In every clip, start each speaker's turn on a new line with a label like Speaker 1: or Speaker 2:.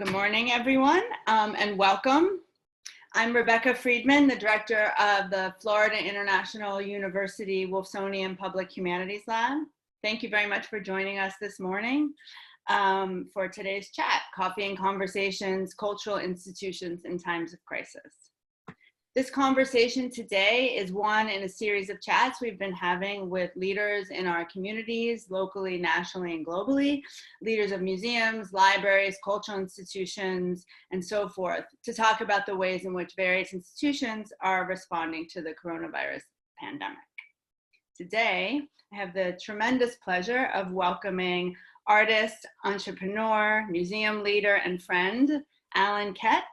Speaker 1: Good morning, everyone, and welcome. I'm Rebecca Friedman, the director of the Florida International University Wolfsonian Public Humanities Lab. Thank you very much for joining us this morning for today's chat, Coffee and Conversations, Cultural Institutions in Times of Crisis. This conversation today is one in a series of chats we've been having with leaders in our communities, locally, nationally, and globally, leaders of museums, libraries, cultural institutions, and so forth, to talk about the ways in which various institutions are responding to the coronavirus pandemic. Today, I have the tremendous pleasure of welcoming artist, entrepreneur, museum leader, and friend, Alan Ket,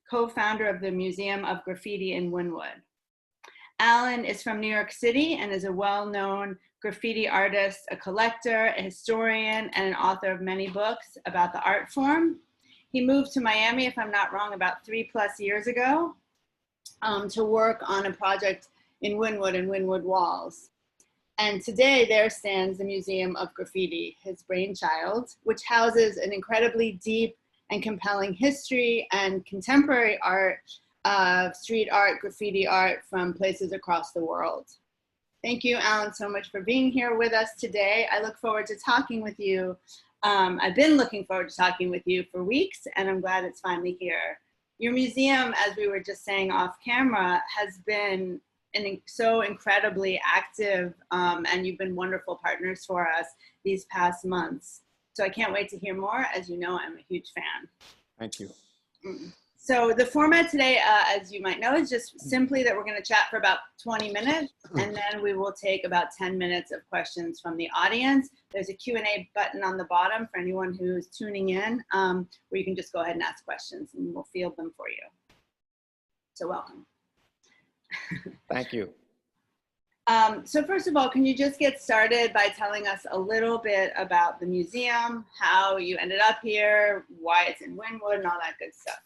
Speaker 1: co-founder of the Museum of Graffiti in Wynwood. Alan is from New York City and is a well-known graffiti artist, a collector, a historian, and an author of many books about the art form. He moved to Miami, if I'm not wrong, about 3+ years ago to work on a project in Wynwood and Wynwood Walls. And today there stands the Museum of Graffiti, his brainchild, which houses an incredibly deep and compelling history and contemporary art, street art, graffiti art from places across the world. Thank you, Alan, so much for being here with us today. I look forward to talking with you. I've been looking forward to talking with you for weeks, and I'm glad it's finally here. Your museum, as we were just saying off camera, has been so incredibly active, and you've been wonderful partners for us these past months. So I can't wait to hear more. As you know, I'm a huge fan.
Speaker 2: Thank you.
Speaker 1: So the format today, as you might know, is just simply that we're going to chat for about 20 minutes, and then we will take about 10 minutes of questions from the audience. There's a Q&A button on the bottom for anyone who's tuning in, where you can just go ahead and ask questions, and we'll field them for you. So welcome.
Speaker 2: Thank you.
Speaker 1: So first of all, can you just get started by telling us a little bit about the museum, how you ended up here, why it's in Wynwood, and all that good stuff?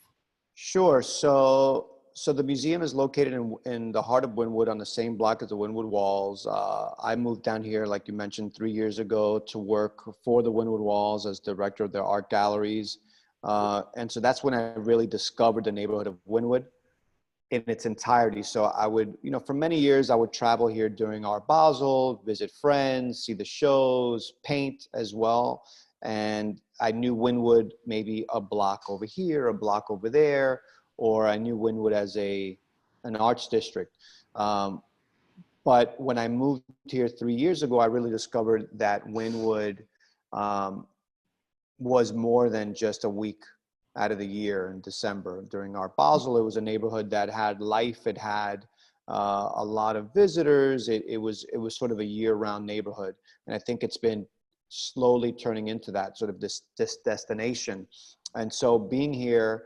Speaker 2: Sure. So the museum is located in the heart of Wynwood on the same block as the Wynwood Walls. I moved down here, like you mentioned, 3 years ago to work for the Wynwood Walls as director of their art galleries. And so that's when I really discovered the neighborhood of Wynwood in its entirety. So I would, for many years, I would travel here during Art Basel, visit friends, see the shows, paint as well. And I knew Wynwood maybe a block over here, a block over there, or I knew Wynwood as an arts district. But when I moved here 3 years ago, I really discovered that Wynwood was more than just a week out of the year in December. During Art Basel, it was a neighborhood that had life. It had a lot of visitors. It was sort of a year-round neighborhood. And I think it's been slowly turning into that sort of this destination. And so being here,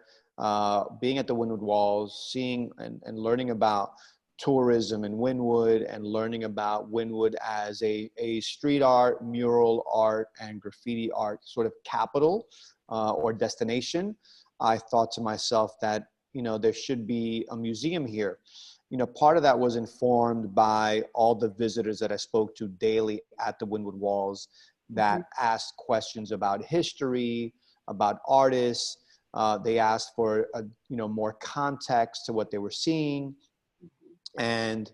Speaker 2: being at the Wynwood Walls, seeing and learning about tourism in Wynwood and learning about Wynwood as a street art, mural art, and graffiti art sort of capital, or destination, I thought to myself that, there should be a museum here. Part of that was informed by all the visitors that I spoke to daily at the Wynwood Walls that asked questions about history, about artists. They asked for, more context to what they were seeing. And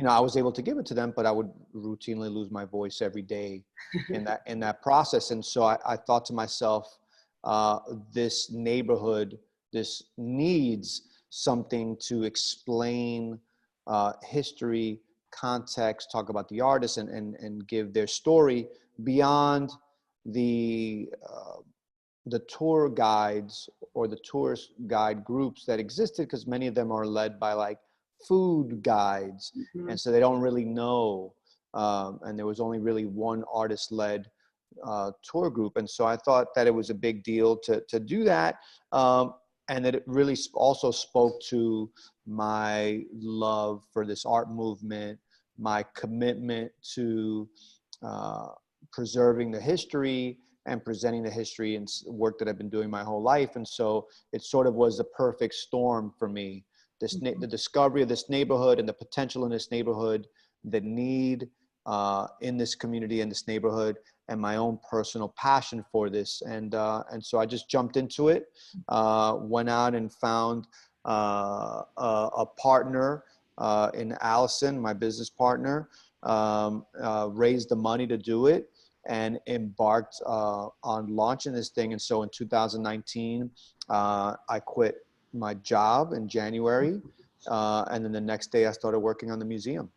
Speaker 2: I was able to give it to them, but I would routinely lose my voice every day in that process. And so I thought to myself, this neighborhood, this needs something to explain history, context, talk about the artists, and give their story beyond the tour guides or the tourist guide groups that existed, because many of them are led by like food guides, and so they don't really know. And there was only really one artist-led tour group. And so I thought that it was a big deal to do that. And that it really also spoke to my love for this art movement, my commitment to preserving the history and presenting the history and work that I've been doing my whole life. And so it sort of was the perfect storm for me. The discovery of this neighborhood and the potential in this neighborhood, the need in this community, in this neighborhood, and my own personal passion for this. And so I just jumped into it, went out and found a partner in Allison, my business partner, raised the money to do it, and embarked on launching this thing. And so in 2019, I quit my job in January. And then the next day I started working on the museum,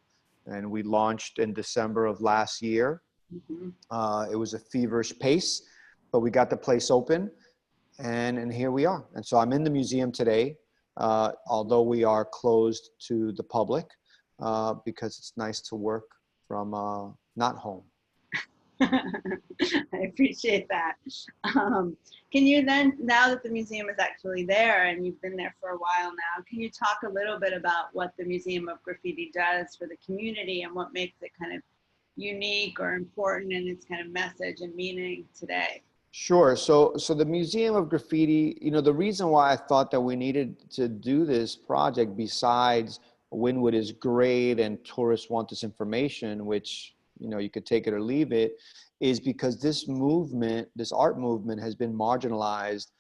Speaker 2: and we launched in December of last year. It was a feverish pace, but we got the place open, and here we are. And so I'm in the museum today, although we are closed to the public, because it's nice to work from not home.
Speaker 1: I appreciate that. Can you then, now that the museum is actually there and you've been there for a while now, can you talk a little bit about what the Museum of Graffiti does for the community and what makes it kind of unique or important in its kind of message and meaning today?
Speaker 2: Sure. So the Museum of Graffiti, you know, the reason why I thought that we needed to do this project, besides Wynwood is great and tourists want this information, which, you know, you could take it or leave it, is because this movement, this art movement, has been marginalized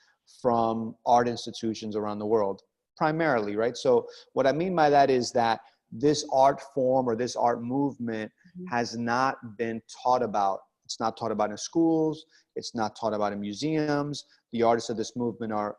Speaker 2: from art institutions around the world, primarily, right? So what I mean by that is that this art form or this art movement has not been taught about. It's not taught about in schools. It's not taught about in museums. The artists of this movement are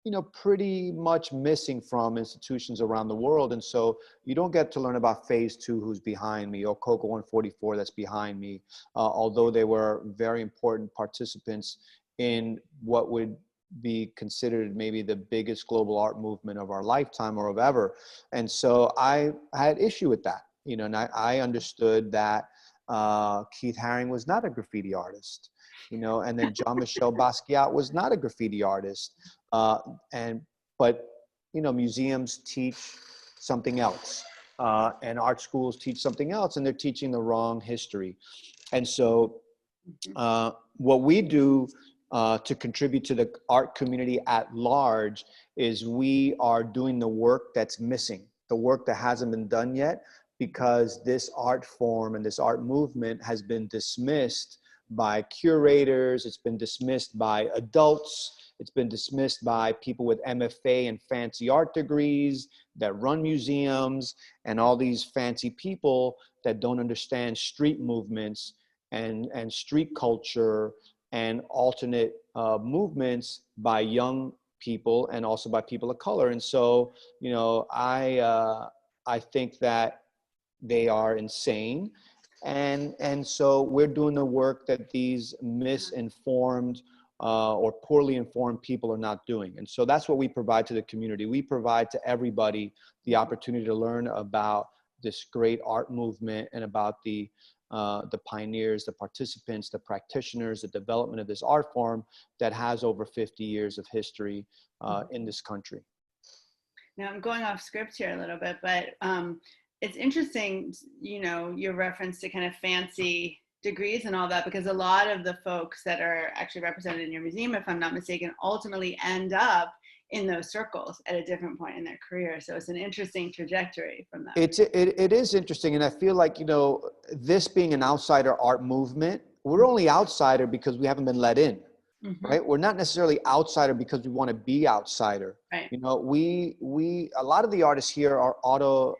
Speaker 2: you know, pretty much missing from institutions around the world. And so you don't get to learn about Phase 2, who's behind me, or Coco 144 that's behind me, although they were very important participants in what would be considered maybe the biggest global art movement of our lifetime or of ever. And so I had issue with that, you know, and I understood that Keith Haring was not a graffiti artist, you know, and then Jean-Michel Basquiat was not a graffiti artist. But, you know, museums teach something else, and art schools teach something else, and they're teaching the wrong history. And so what we do to contribute to the art community at large is we are doing the work that's missing, the work that hasn't been done yet, because this art form and this art movement has been dismissed by curators, it's been dismissed by adults, it's been dismissed by people with MFA and fancy art degrees that run museums, and all these fancy people that don't understand street movements and street culture and alternate movements by young people and also by people of color. And so, you know, I think that they are insane. And so we're doing the work that these misinformed or poorly informed people are not doing. And so that's what we provide to the community. We provide to everybody the opportunity to learn about this great art movement and about the pioneers, the participants, the practitioners, the development of this art form that has over 50 years of history in this country.
Speaker 1: Now I'm going off script here a little bit, but it's interesting, you know, your reference to kind of fancy degrees and all that, because a lot of the folks that are actually represented in your museum, if I'm not mistaken, ultimately end up in those circles at a different point in their career. So it's an interesting trajectory from that.
Speaker 2: It is interesting. And I feel like, you know, this being an outsider art movement, we're only outsider because we haven't been let in. Right? We're not necessarily outsider because we want to be outsider.
Speaker 1: Right.
Speaker 2: You know, a lot of the artists here are autodidacts,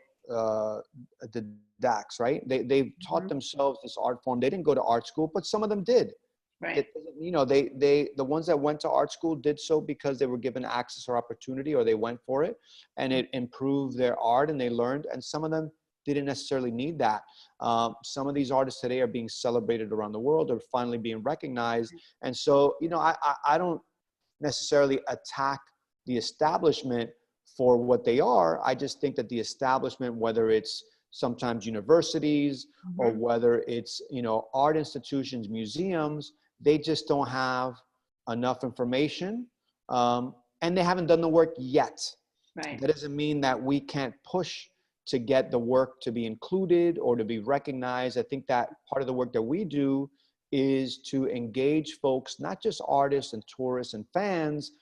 Speaker 2: right? They've taught themselves this art form. They didn't go to art school, but some of them did.
Speaker 1: Right.
Speaker 2: You know, the ones that went to art school did so because they were given access or opportunity, or they went for it, and it improved their art and they learned. And some of them didn't necessarily need that. Some of these artists today are being celebrated around the world, or finally being recognized. And so, you know, I don't necessarily attack the establishment for what they are. I just think that the establishment, whether it's sometimes universities or whether it's, you know, art institutions, museums, they just don't have enough information, and they haven't done the work yet.
Speaker 1: Right.
Speaker 2: That doesn't mean that we can't push to get the work to be included or to be recognized. I think that part of the work that we do is to engage folks, not just artists and tourists and fans,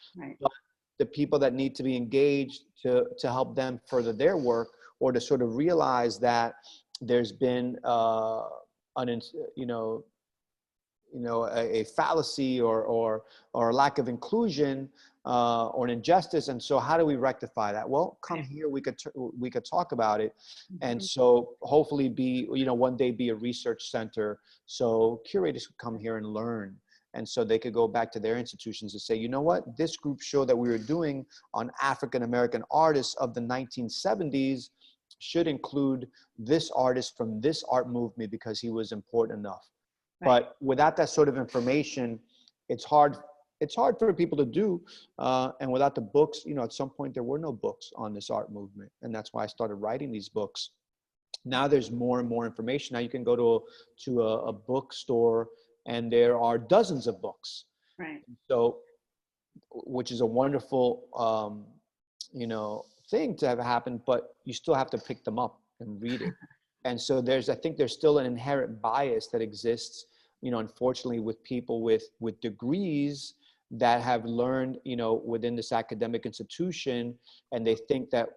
Speaker 2: but the people that need to be engaged to help them further their work, or to sort of realize that there's been you know, a fallacy or a lack of inclusion or an injustice. And so how do we rectify that? Well, come here, we could talk about it. And so hopefully be, one day be a research center. So curators could come here and learn. And so they could go back to their institutions and say, you know what, this group show that we were doing on African-American artists of the 1970s should include this artist from this art movement because he was important enough.
Speaker 1: Right.
Speaker 2: But without that sort of information, it's hard for people to do. And without the books, at some point there were no books on this art movement. And that's why I started writing these books. Now there's more and more information. Now you can go to a bookstore and there are dozens of books.
Speaker 1: Right.
Speaker 2: So, which is a wonderful, thing to have happened, but you still have to pick them up and read it. And so I think there's still an inherent bias that exists, unfortunately, with people with degrees that have learned, within this academic institution, and they think that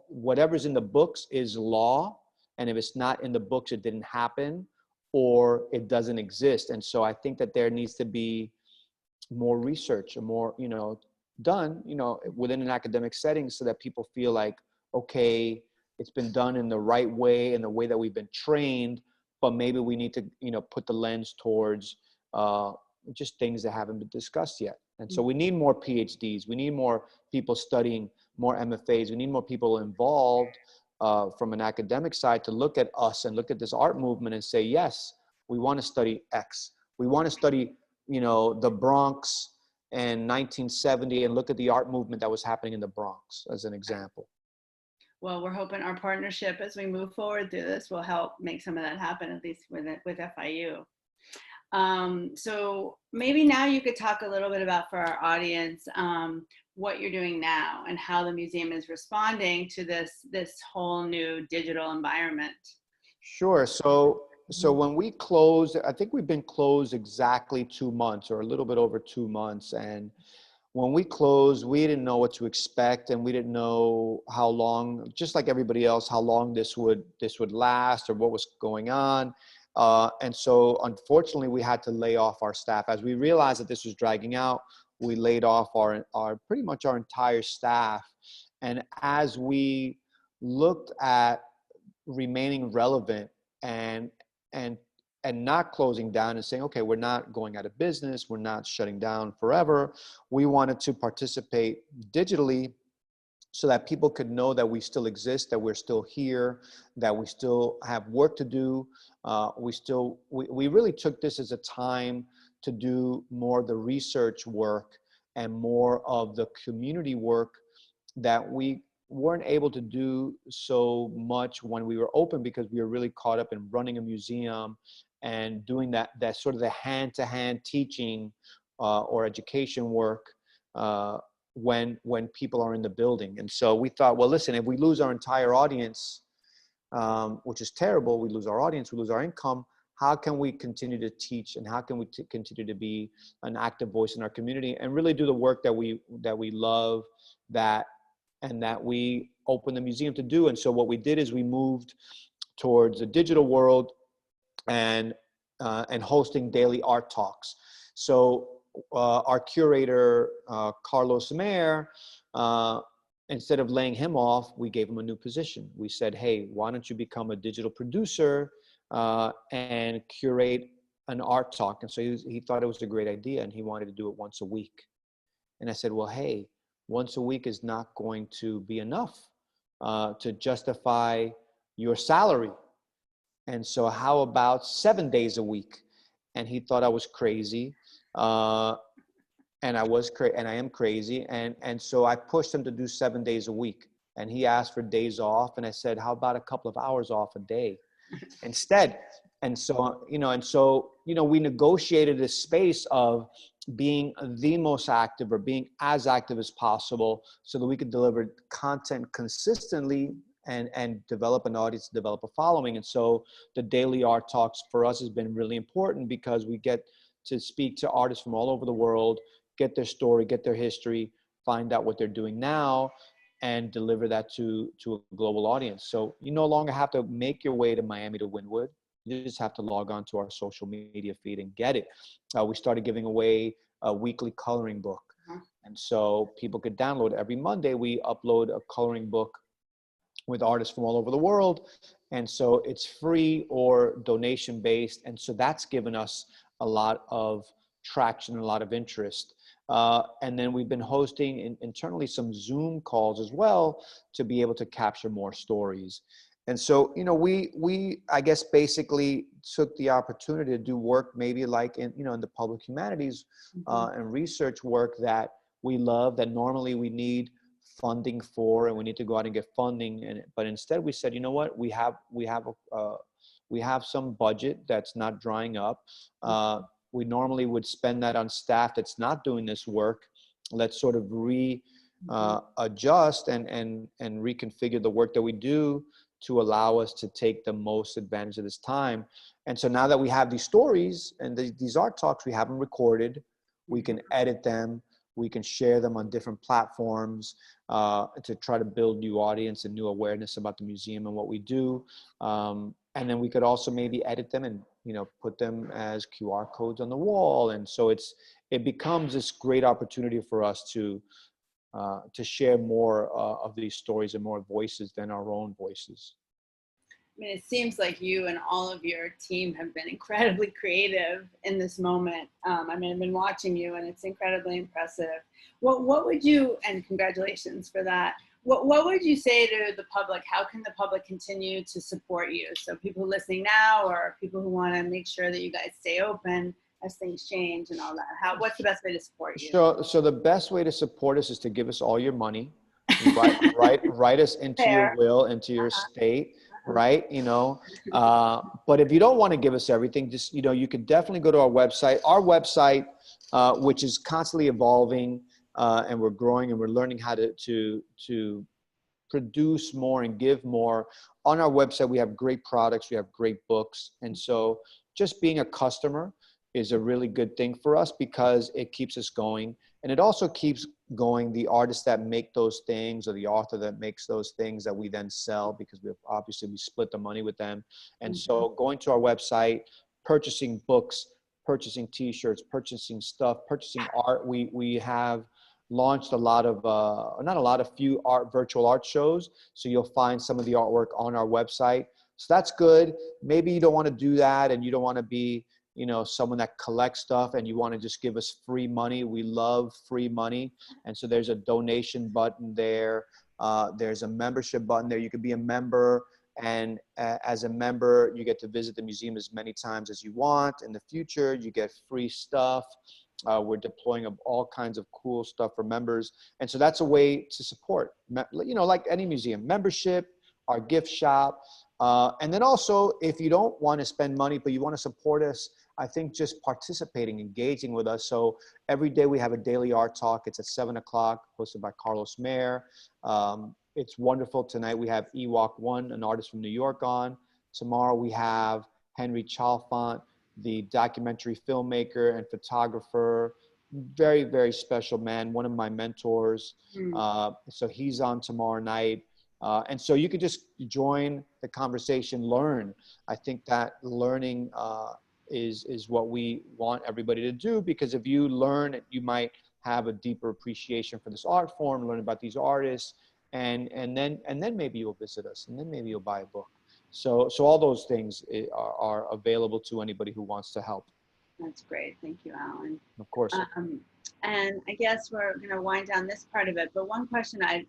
Speaker 2: whatever's in the books is law. And if it's not in the books, it didn't happen or it doesn't exist. And so I think that there needs to be more research or more, done, within an academic setting so that people feel like, okay, it's been done in the right way, in the way that we've been trained, but maybe we need to, put the lens towards just things that haven't been discussed yet. And so we need more PhDs. We need more people studying, more MFAs. We need more people involved from an academic side to look at us and look at this art movement and say, yes, we want to study X. We want to study, the Bronx in 1970 and look at the art movement that was happening in the Bronx as an example.
Speaker 1: Well, we're hoping our partnership as we move forward through this will help make some of that happen, at least with FIU. So maybe now you could talk a little bit about, for our audience, what you're doing now and how the museum is responding to this whole new digital environment.
Speaker 2: Sure. So when we closed, I think we've been closed exactly 2 months or a little bit over 2 months. And when we closed, we didn't know what to expect, and we didn't know how long, just like everybody else, how long this would last or what was going on. And so unfortunately, we had to lay off our staff. As we realized that this was dragging out, we laid off our pretty much our entire staff. And as we looked at remaining relevant and not closing down and saying, okay, we're not going out of business, we're not shutting down forever. We wanted to participate digitally so that people could know that we still exist, that we're still here, that we still have work to do. We really took this as a time to do more of the research work and more of the community work that we weren't able to do so much when we were open, because we were really caught up in running a museum and doing that sort of the hand-to-hand teaching or education work when people are in the building. And so we thought, well, listen, if we lose our entire audience, which is terrible, we lose our audience, we lose our income, how can we continue to teach, and how can we continue to be an active voice in our community and really do the work that we love, and that we opened the museum to do. And so what we did is we moved towards a digital world and hosting daily art talks. So our curator, Carlos Mayer, instead of laying him off, we gave him a new position. We said, hey, why don't you become a digital producer and curate an art talk? And so he thought it was a great idea, and he wanted to do it once a week. And I said, well, hey, once a week is not going to be enough to justify your salary. And so how about 7 days a week? And he thought I was crazy. And I am crazy. And so I pushed him to do 7 days a week. And he asked for days off. And I said, how about a couple of hours off a day instead? And so, we negotiated a space of being the most active, or being as active as possible, so that we could deliver content consistently and develop an audience, develop a following. And so the daily art talks for us has been really important, because we get to speak to artists from all over the world, get their story, get their history, find out what they're doing now, and deliver that to a global audience. So you no longer have to make your way to Miami to Wynwood. You just have to log on to our social media feed and get it. We started giving away a weekly coloring book. And so people could download. Every Monday, we upload a coloring book with artists from all over the world. And so it's free or donation based. And so that's given us a lot of traction and a lot of interest. And then we've been hosting internally some Zoom calls as well to be able to capture more stories. And so, you know, we I guess basically took the opportunity to do work maybe like in, you know, in the public humanities and research work that we love, that normally we need funding for, and we need to go out and get funding. But instead we said, you know what, we have some budget that's not drying up. We normally would spend that on staff that's not doing this work. Let's sort of adjust and reconfigure the work that we do to allow us to take the most advantage of this time. And so now that we have these stories and these art talks, we have them recorded, we can edit them, we can share them on different platforms to try to build new audience and new awareness about the museum and what we do. And then we could also maybe edit them and, you know, put them as QR codes on the wall. And so it becomes this great opportunity for us to share more of these stories and more voices than our own voices.
Speaker 1: I mean, it seems like you and all of your team have been incredibly creative in this moment. I mean, I've been watching you, and it's incredibly impressive. What would you, and congratulations for that, what would you say to the public? How can the public continue to support you? So people listening now, or people who want to make sure that you guys stay open as things change and all that. What's the best way to support you?
Speaker 2: So the best way to support us is to give us all your money, write us into your will, into your estate, right? You know, but if you don't want to give us everything, just, you know, you can definitely go to our website. Our website, which is constantly evolving, and we're growing and we're learning how to produce more and give more. On our website, we have great products, we have great books. And so just being a customer is a really good thing for us because it keeps us going. And it also keeps going the artists that make those things, or the author that makes those things that we then sell, because we split the money with them. And so going to our website, purchasing books, purchasing t-shirts, purchasing stuff, purchasing art. We have launched a few virtual art shows. So you'll find some of the artwork on our website. So that's good. Maybe you don't want to do that and you don't want to be, you know, someone that collects stuff and you want to just give us free money. We love free money. And so there's a donation button there. There's a membership button there. You could be a member. And as a member, you get to visit the museum as many times as you want. In the future, you get free stuff. We're deploying all kinds of cool stuff for members. And so that's a way to support, you know, like any museum, membership, our gift shop. And then also, if you don't want to spend money, but you want to support us, I think just participating, engaging with us. So every day we have a daily art talk. It's at 7 o'clock, hosted by Carlos Mayer. It's wonderful. Tonight we have Ewok One, an artist from New York, on. Tomorrow we have Henry Chalfant, the documentary filmmaker and photographer, very, very special man, one of my mentors. So he's on tomorrow night. And so you could just join the conversation, learn. I think that learning is what we want everybody to do, because if you learn, you might have a deeper appreciation for this art form, learn about these artists, and then maybe you'll visit us, and then maybe you'll buy a book. So all those things are available to anybody who wants to help.
Speaker 1: That's great. Thank you, Alan.
Speaker 2: Of course.
Speaker 1: And I guess we're going to wind down this part of it. But one question I'd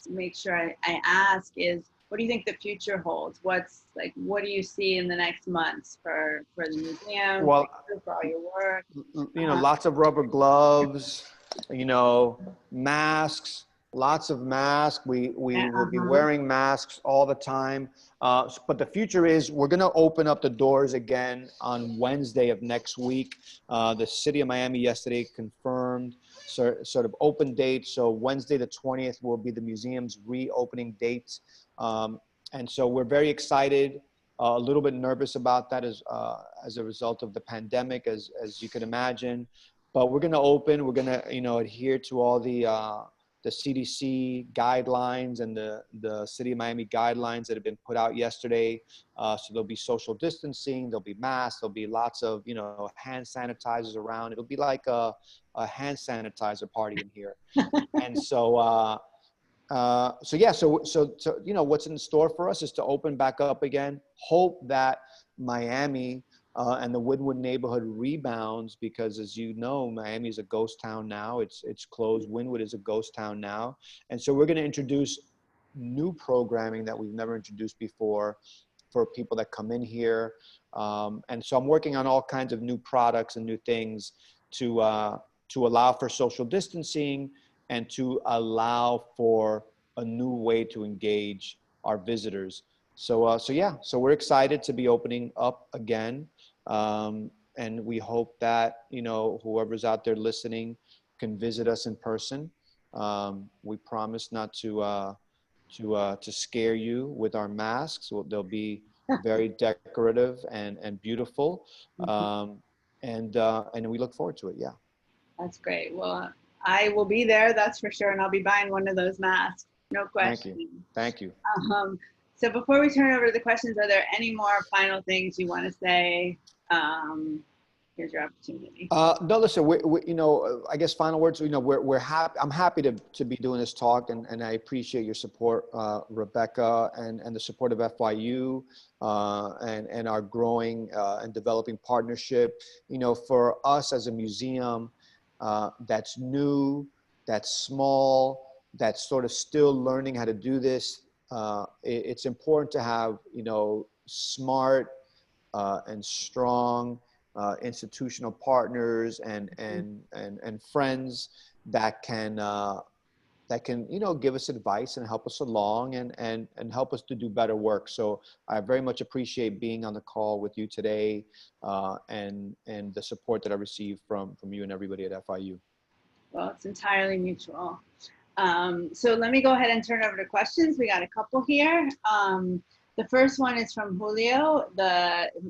Speaker 1: make sure I ask is, what do you think the future holds? What do you see in the next months for the museum,
Speaker 2: well,
Speaker 1: for all your work?
Speaker 2: You know, lots of rubber gloves, you know, masks, lots of masks. We will be wearing masks all the time. But the future is we're going to open up the doors again on Wednesday of next week. The city of Miami yesterday confirmed sort of open date. So Wednesday the 20th will be the museum's reopening date. And so we're very excited, a little bit nervous about that as a result of the pandemic, as you can imagine. But we're going to open. We're going to, you know, adhere to all the CDC guidelines and the City of Miami guidelines that have been put out yesterday. So there'll be social distancing, there'll be masks, there'll be lots of, hand sanitizers around. It'll be like a hand sanitizer party in here. And so, what's in store for us is to open back up again. Hope that Miami and the Wynwood neighborhood rebounds, because as you know, Miami is a ghost town now. It's closed. Wynwood is a ghost town now. And so we're going to introduce new programming that we've never introduced before for people that come in here. And so I'm working on all kinds of new products and new things to allow for social distancing and to allow for a new way to engage our visitors. So we're excited to be opening up again. And we hope that, whoever's out there listening can visit us in person. We promise not to scare you with our masks. They'll be very decorative and beautiful. And we look forward to it. Yeah.
Speaker 1: That's great. Well, I will be there, that's for sure, and I'll be buying one of those masks, no question.
Speaker 2: Thank you.
Speaker 1: So before we turn over to the questions, are there any more final things you want to say? Here's your opportunity.
Speaker 2: No, listen, I guess final words, we're happy. I'm happy to be doing this talk, and I appreciate your support, Rebecca, and the support of FIU, and our growing and developing partnership. For us as a museum, that's new, that's small, that's sort of still learning how to do this. It's important to have, smart and strong institutional partners and friends that can give us advice and help us along and help us to do better work. So I very much appreciate being on the call with you today, and the support that I received from you and everybody at FIU.
Speaker 1: Well, it's entirely mutual. So let me go ahead and turn over to questions. We got a couple here. The first one is from Julio,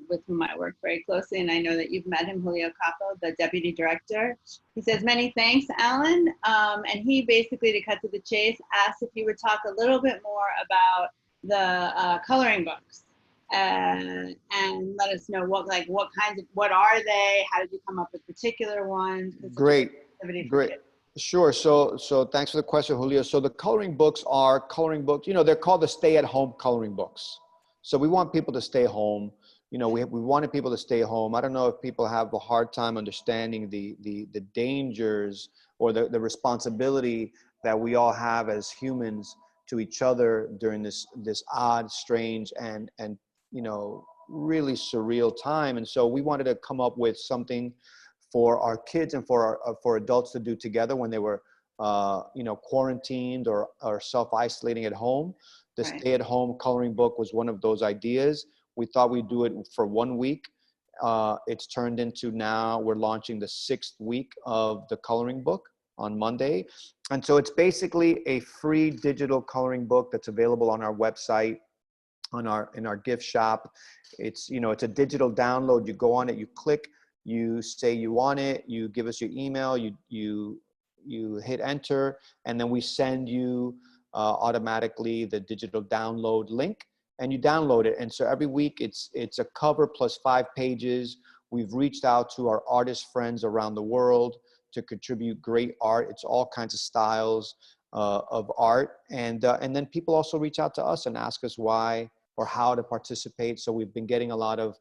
Speaker 1: with whom I work very closely, and I know that you've met him, Julio Capo, the Deputy Director. He says, many thanks, Alan. And he basically, to cut to the chase, asked if you would talk a little bit more about the coloring books, and let us know what are they? How did you come up with particular ones?
Speaker 2: Great. Sure. So thanks for the question, Julio. So the coloring books are coloring books, they're called the stay-at-home coloring books. So we want people to stay home. We wanted people to stay home. I don't know if people have a hard time understanding the dangers or the responsibility that we all have as humans to each other during this odd, strange, and really surreal time. And so we wanted to come up with something for our kids and for adults to do together when they were, quarantined or self-isolating at home. The
Speaker 1: Right.
Speaker 2: Stay-at-home coloring book was one of those ideas. We thought we'd do it for 1 week. It's turned into, now we're launching the 6th week of the coloring book on Monday. And so it's basically a free digital coloring book that's available on our website, in our gift shop. It's a digital download. You go on it, you click, you say you want it, you give us your email, you hit enter, and then we send you automatically the digital download link, and you download it. And so every week it's a cover plus 5 pages. We've reached out to our artist friends around the world to contribute great art. It's all kinds of styles of art, and then people also reach out to us and ask us why or how to participate. So we've been getting a lot of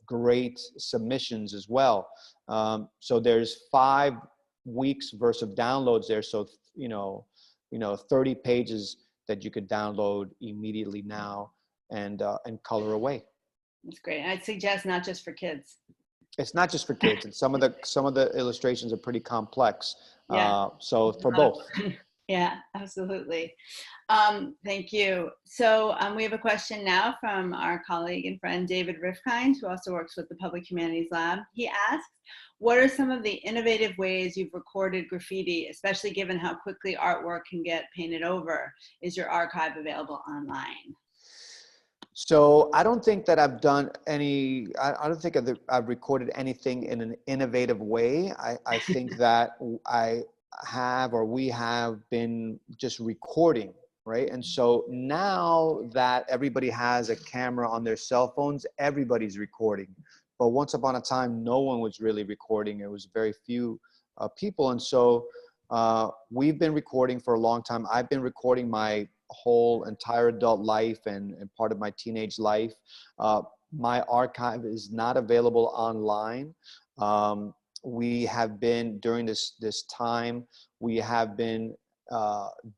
Speaker 2: great submissions as well. So there's 5 weeks worth of downloads there. So 30 pages that you could download immediately now and color away.
Speaker 1: That's great. I'd suggest not just for kids.
Speaker 2: It's not just for kids, and some of the illustrations are pretty complex.
Speaker 1: Yeah.
Speaker 2: So for both.
Speaker 1: Yeah, absolutely. Thank you. So we have a question now from our colleague and friend, David Rifkind, who also works with the Public Humanities Lab. He asks, what are some of the innovative ways you've recorded graffiti, especially given how quickly artwork can get painted over? Is your archive available online?
Speaker 2: So I don't think that I've done any, I don't think I've recorded anything in an innovative way. I think that we have been just recording, right? And so now that everybody has a camera on their cell phones, everybody's recording. But once upon a time, no one was really recording. It was very few people. And so we've been recording for a long time. I've been recording my whole entire adult life and part of my teenage life. My archive is not available online. We have been, during this time, we have been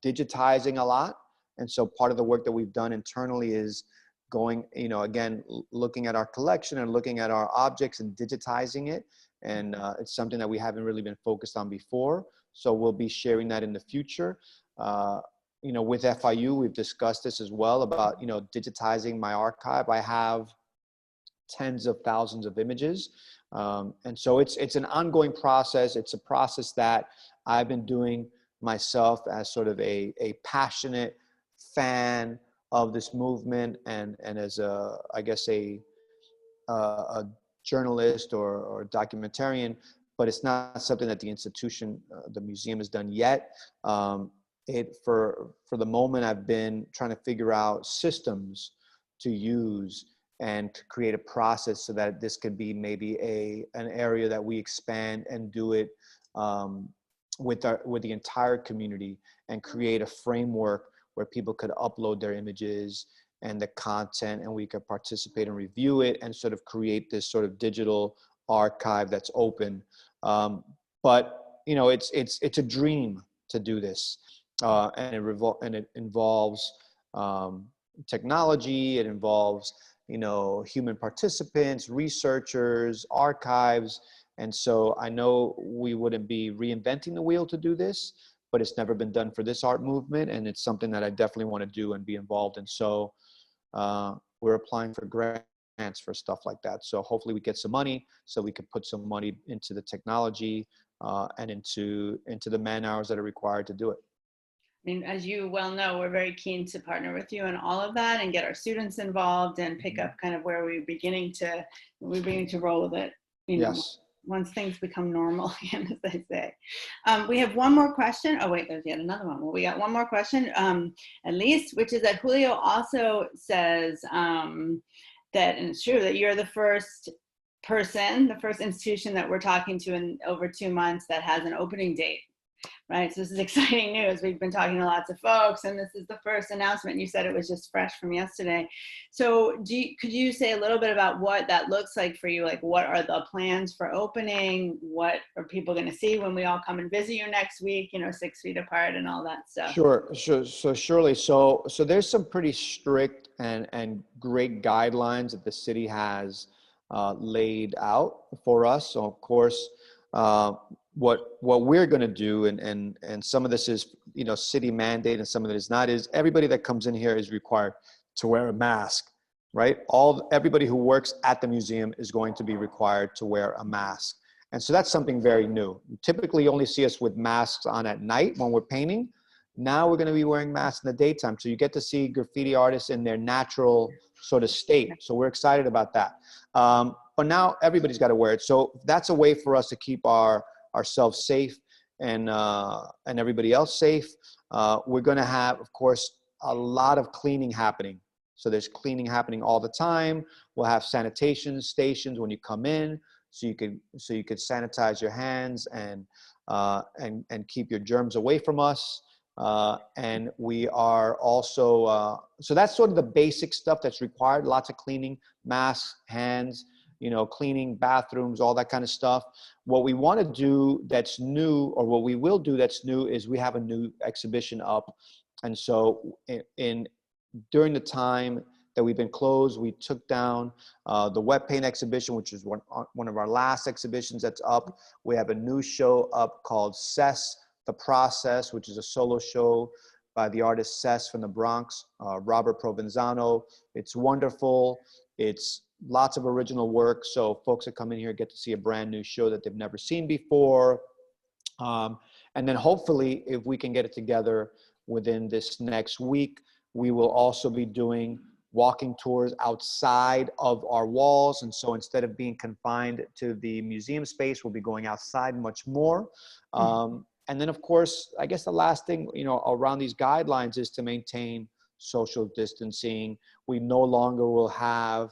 Speaker 2: digitizing a lot. And so part of the work that we've done internally is going, again, looking at our collection and looking at our objects and digitizing it. And it's something that we haven't really been focused on before. So we'll be sharing that in the future. With FIU, we've discussed this as well about, digitizing my archive. I have tens of thousands of images. And so it's an ongoing process. It's a process that I've been doing myself as sort of a passionate fan of this movement and as I guess a journalist or documentarian, but it's not something that the institution, the museum, has done yet. For the moment, I've been trying to figure out systems to use and to create a process so that this could be maybe an area that we expand and do it with the entire community and create a framework where people could upload their images and the content, and we could participate and review it and sort of create this sort of digital archive that's open. But it's a dream to do this, and it involves technology. It involves human participants, researchers, archives. And so I know we wouldn't be reinventing the wheel to do this, but it's never been done for this art movement. And it's something that I definitely want to do and be involved in. So we're applying for grants for stuff like that. So hopefully we get some money so we could put some money into the technology and into the man hours that are required to do it.
Speaker 1: I mean, as you well know, we're very keen to partner with you in all of that and get our students involved and pick up kind of where we're beginning to roll with it,
Speaker 2: Yes.
Speaker 1: Once things become normal again, as they say. We have one more question. Oh wait, there's yet another one. Well, we got one more question, at least, which is that Julio also says that, and it's true, that you're the first institution that we're talking to in over 2 months that has an opening date. Right, so this is exciting news. We've been talking to lots of folks, and this is the first announcement. You said it was just fresh from yesterday. So could you say a little bit about what that looks like for you? Like, what are the plans for opening? What are people going to see when we all come and visit you next week, 6 feet apart and all that stuff?
Speaker 2: Sure. So surely. So there's some pretty strict and great guidelines that the city has laid out for us. So of course, what we're going to do, and some of this is city mandate, and some of it is not, is everybody that comes in here is required to wear a mask, right? Everybody who works at the museum is going to be required to wear a mask, and so that's something very new. Typically, you only see us with masks on at night when we're painting. Now we're going to be wearing masks in the daytime, so you get to see graffiti artists in their natural sort of state. So we're excited about that. But now everybody's got to wear it, so that's a way for us to keep ourselves safe and everybody else safe. We're going to have, of course, a lot of cleaning happening. So there's cleaning happening all the time. We'll have sanitation stations when you come in, so you could sanitize your hands and keep your germs away from us. And we are also so that's sort of the basic stuff that's required. Lots of cleaning, masks, hands, cleaning bathrooms, all that kind of stuff. What we want to do that's new, or what we will do that's new, is we have a new exhibition up. And so during the time that we've been closed, we took down the wet paint exhibition, which is one of our last exhibitions that's up. We have a new show up called Cess, The Process, which is a solo show by the artist Cess from the Bronx, Robert Provenzano. It's wonderful. It's lots of original work, so folks that come in here get to see a brand new show that they've never seen before. And then hopefully, if we can get it together within this next week, we will also be doing walking tours outside of our walls. And so instead of being confined to the museum space, we'll be going outside much more. And then, of course, I guess the last thing, around these guidelines is to maintain social distancing. We no longer will have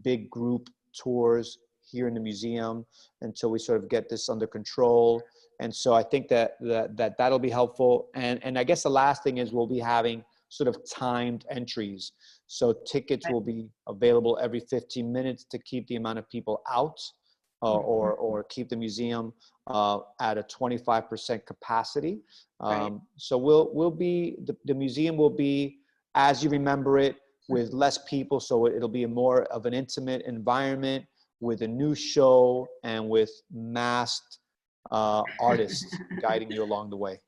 Speaker 2: big group tours here in the museum until we sort of get this under control. And so I think that'll be helpful. And I guess the last thing is we'll be having sort of timed entries. So tickets will be available every 15 minutes to keep the amount of people out, or keep the museum at a 25% capacity. So the museum will be as you remember it, with less people. So it'll be more of an intimate environment with a new show and with masked artists guiding you along the way.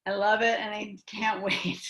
Speaker 1: I love it, and I can't wait.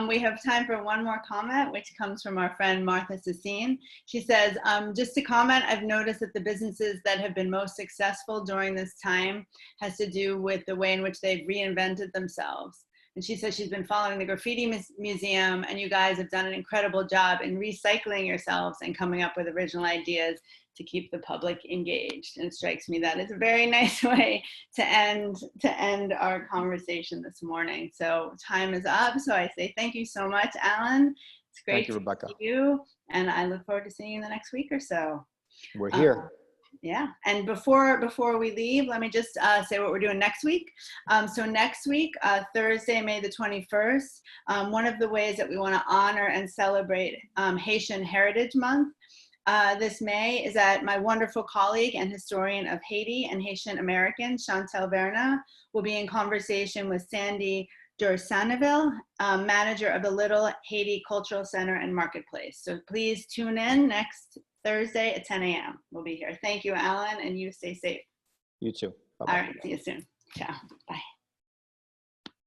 Speaker 1: We have time for one more comment, which comes from our friend Martha Sassine. She says, just to comment, I've noticed that the businesses that have been most successful during this time has to do with the way in which they've reinvented themselves. And she says she's been following the Graffiti Museum, and you guys have done an incredible job in recycling yourselves and coming up with original ideas to keep the public engaged. And it strikes me that is a very nice way to end our conversation this morning. So time is up. So I say thank you so much, Alan. It's great to
Speaker 2: Rebecca.
Speaker 1: see you, and I look forward to seeing you in the next week or so.
Speaker 2: We're here.
Speaker 1: Yeah, and before we leave, let me just say what we're doing next week. So next week, Thursday, May the 21st, one of the ways that we want to honor and celebrate Haitian Heritage Month this May is that my wonderful colleague and historian of Haiti and Haitian American, Chantal Verna, will be in conversation with Sandy Dursaneville, manager of the Little Haiti Cultural Center and Marketplace. So please tune in next Thursday at 10 a.m. We'll be here. Thank you, Alan, and you stay safe.
Speaker 2: You too. Bye-bye.
Speaker 1: All right, see you soon. Ciao. Bye.